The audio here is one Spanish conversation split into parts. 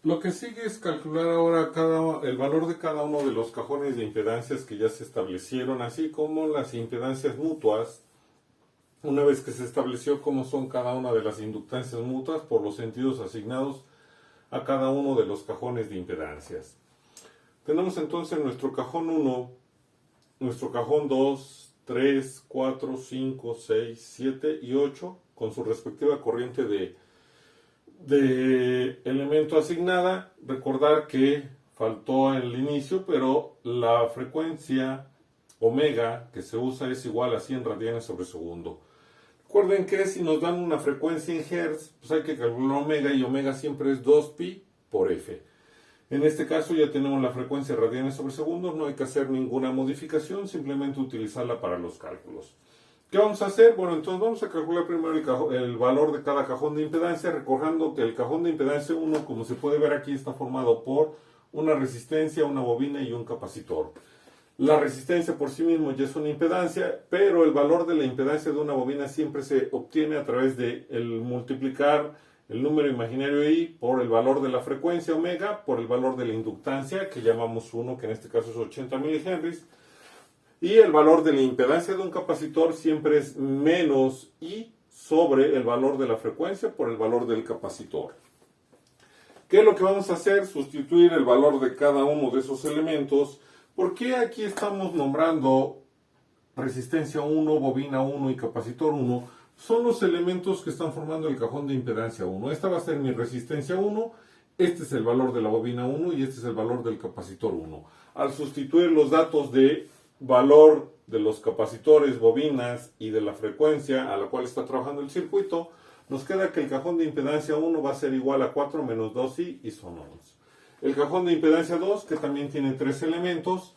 Lo que sigue es calcular ahora el valor de cada uno de los cajones de impedancias que ya se establecieron, así como las impedancias mutuas, una vez que se estableció cómo son cada una de las inductancias mutuas por los sentidos asignados a cada uno de los cajones de impedancias. Tenemos entonces nuestro cajón 1, nuestro cajón 2, 3, 4, 5, 6, 7 y 8 con su respectiva corriente de elemento asignada. Recordar que faltó en el inicio, pero la frecuencia omega que se usa es igual a 100 radianes sobre segundo. Recuerden que si nos dan una frecuencia en hertz, pues hay que calcular omega, y omega siempre es 2pi por f. En este caso ya tenemos la frecuencia radianes sobre segundo, no hay que hacer ninguna modificación, simplemente utilizarla para los cálculos. ¿Qué vamos a hacer? Bueno, entonces vamos a calcular primero el valor de cada cajón de impedancia, recordando que el cajón de impedancia 1, como se puede ver aquí, está formado por una resistencia, una bobina y un capacitor. La resistencia por sí mismo ya es una impedancia, pero el valor de la impedancia de una bobina siempre se obtiene a través de multiplicar el número imaginario I por el valor de la frecuencia omega, por el valor de la inductancia, que llamamos 1, que en este caso es 80 milihenries, y el valor de la impedancia de un capacitor siempre es menos I sobre el valor de la frecuencia por el valor del capacitor. ¿Qué es lo que vamos a hacer? Sustituir el valor de cada uno de esos elementos. ¿Por qué aquí estamos nombrando resistencia 1, bobina 1 y capacitor 1? Son los elementos que están formando el cajón de impedancia 1. Esta va a ser mi resistencia 1, este es el valor de la bobina 1 y este es el valor del capacitor 1. Al sustituir los datos de valor de los capacitores, bobinas y de la frecuencia a la cual está trabajando el circuito, nos queda que el cajón de impedancia 1 va a ser igual a 4 menos 2i y son ohms. El cajón de impedancia 2, que también tiene 3 elementos,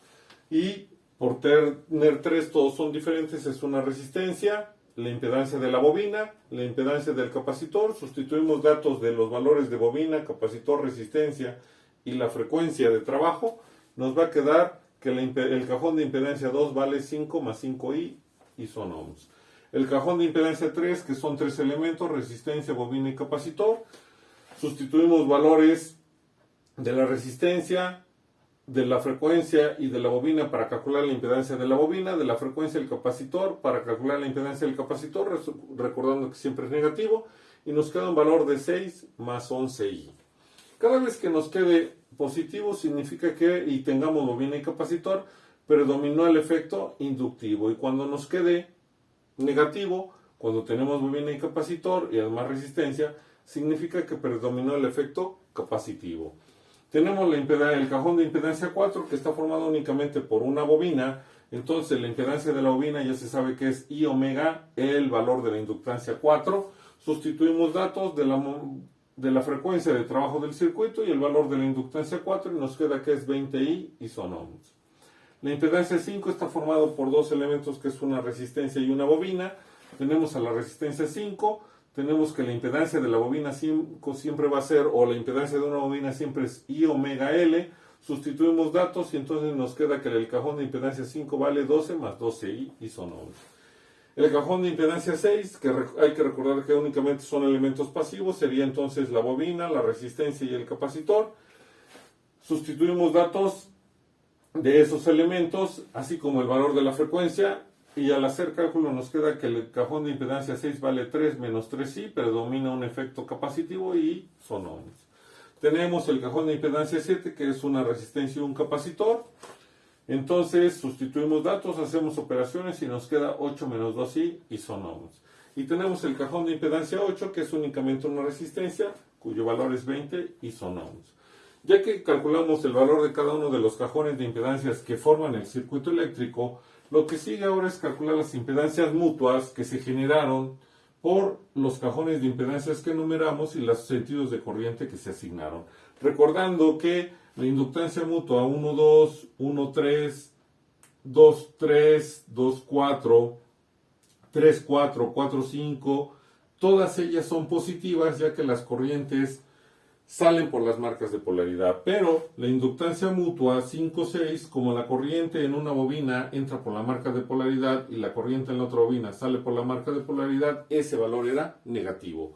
y por tener 3 todos son diferentes, es una resistencia, la impedancia de la bobina, la impedancia del capacitor. Sustituimos datos de los valores de bobina, capacitor, resistencia y la frecuencia de trabajo. Nos va a quedar que el cajón de impedancia 2 vale 5 más 5i y son ohms. El cajón de impedancia 3, que son 3 elementos, resistencia, bobina y capacitor. Sustituimos valores de la resistencia, de la frecuencia y de la bobina para calcular la impedancia de la bobina, de la frecuencia del capacitor para calcular la impedancia del capacitor, recordando que siempre es negativo, y nos queda un valor de 6 más 11i. Cada vez que nos quede positivo significa que, y tengamos bobina y capacitor, predominó el efecto inductivo, y cuando nos quede negativo, cuando tenemos bobina y capacitor y además resistencia, significa que predominó el efecto capacitivo. Tenemos el cajón de impedancia 4, que está formado únicamente por una bobina. Entonces la impedancia de la bobina ya se sabe que es I omega, el valor de la inductancia 4. Sustituimos datos de la frecuencia de trabajo del circuito y el valor de la inductancia 4 y nos queda que es 20i y son ohms. La impedancia 5 está formado por dos elementos, que es una resistencia y una bobina. Tenemos a la resistencia 5. Tenemos que la impedancia de la bobina 5 siempre va a ser, o la impedancia de una bobina siempre es I omega L. Sustituimos datos y entonces nos queda que el cajón de impedancia 5 vale 12 más 12i y son ohms. El cajón de impedancia 6, que hay que recordar que únicamente son elementos pasivos, sería entonces la bobina, la resistencia y el capacitor. Sustituimos datos de esos elementos, así como el valor de la frecuencia. Y al hacer cálculo nos queda que el cajón de impedancia 6 vale 3 menos 3i, predomina un efecto capacitivo y son ohms. Tenemos el cajón de impedancia 7, que es una resistencia y un capacitor. Entonces sustituimos datos, hacemos operaciones y nos queda 8 menos 2i y son ohms. Y tenemos el cajón de impedancia 8, que es únicamente una resistencia, cuyo valor es 20 y son ohms. Ya que calculamos el valor de cada uno de los cajones de impedancias que forman el circuito eléctrico, lo que sigue ahora es calcular las impedancias mutuas que se generaron por los cajones de impedancias que enumeramos y los sentidos de corriente que se asignaron. Recordando que la inductancia mutua 1, 2, 1, 3, 2, 3, 2, 4, 3, 4, 4, 5, todas ellas son positivas, ya que las corrientes salen por las marcas de polaridad, pero la inductancia mutua 5, 6, como la corriente en una bobina entra por la marca de polaridad y la corriente en la otra bobina sale por la marca de polaridad, ese valor era negativo.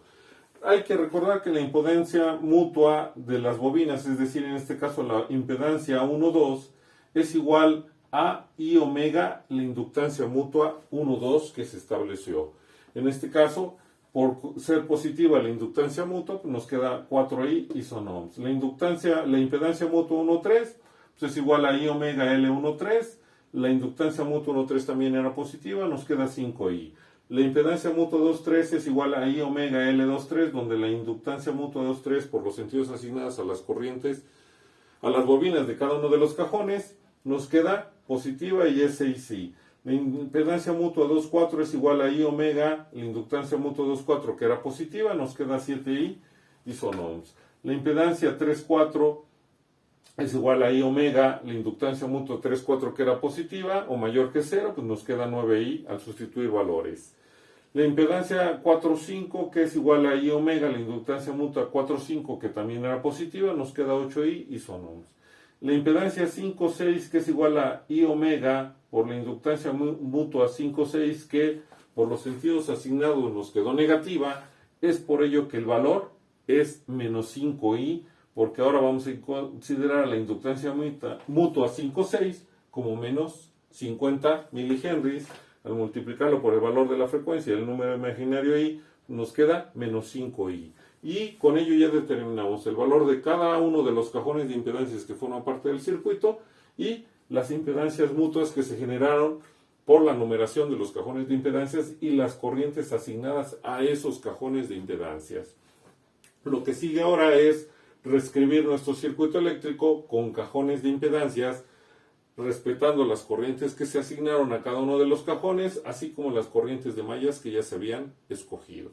hay que recordar que la impedancia mutua de las bobinas, es decir, en este caso la impedancia 1,2, es igual a I omega, la inductancia mutua 1,2 que se estableció. En este caso, por ser positiva la inductancia mutua, pues nos queda 4I y son ohms. La impedancia mutua 1,3 pues es igual a I omega L1,3. La inductancia mutua 1,3 también era positiva, nos queda 5I. La impedancia mutua 2,3 es igual a I omega L2,3, donde la inductancia mutua 2,3 por los sentidos asignados a las corrientes, a las bobinas de cada uno de los cajones, nos queda positiva y es 6I. La impedancia mutua 2,4 es igual a I omega, la inductancia mutua 2,4 que era positiva, nos queda 7I y son ohms. La impedancia 3,4 es igual a I omega, la inductancia mutua 3,4 que era positiva o mayor que 0, pues nos queda 9I al sustituir valores. La impedancia 4,5 que es igual a I omega, la inductancia mutua 4,5 que también era positiva, nos queda 8I y son ohms. La impedancia 5,6 que es igual a I omega por la inductancia mutua 5,6 que por los sentidos asignados nos quedó negativa, es por ello que el valor es menos 5I, porque ahora vamos a considerar la inductancia mutua 5,6 como menos 50 milihenries. Al multiplicarlo por el valor de la frecuencia y el número imaginario I, nos queda menos 5I. Y con ello ya determinamos el valor de cada uno de los cajones de impedancias que forman parte del circuito y las impedancias mutuas que se generaron por la numeración de los cajones de impedancias y las corrientes asignadas a esos cajones de impedancias. Lo que sigue ahora es reescribir nuestro circuito eléctrico con cajones de impedancias, respetando las corrientes que se asignaron a cada uno de los cajones, así como las corrientes de mallas que ya se habían escogido.